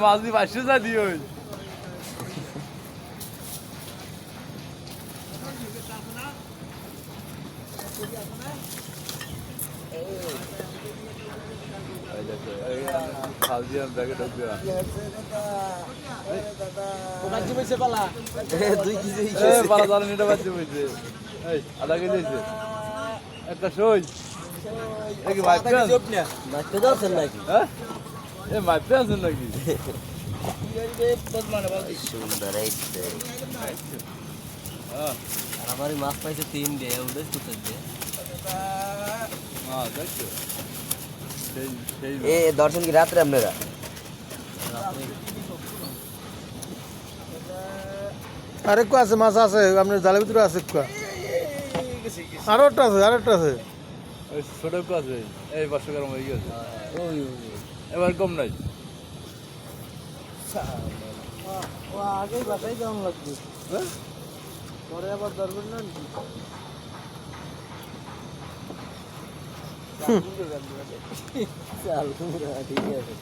মাছ দিয়ে 500 যা দিও খালদিয়াম ব্যাগে ঢুকবে পালা জানেন এটা বাচ্চা বইছে এই আধা কেজি হয়েছে একটা সই নাকি মাইপে আছেন নাকি হ্যাঁ এ মাইপে আছেন নাকি আমার মাছ পাইছে 3 ডে উড়ে কোথা দিয়ে দর্শন কি রাত্রে আপনারা আরেকটু আছে মাছ আছে আপনার জালের ভিতরে আছে আরো একটা আছে ছোট আছে এই 500 গ্রাম হয়ে গেছে এবার কম নাই আগেই বাসাই কেমন লাগবে পরে আবার ধরবেন না ঠিক আছে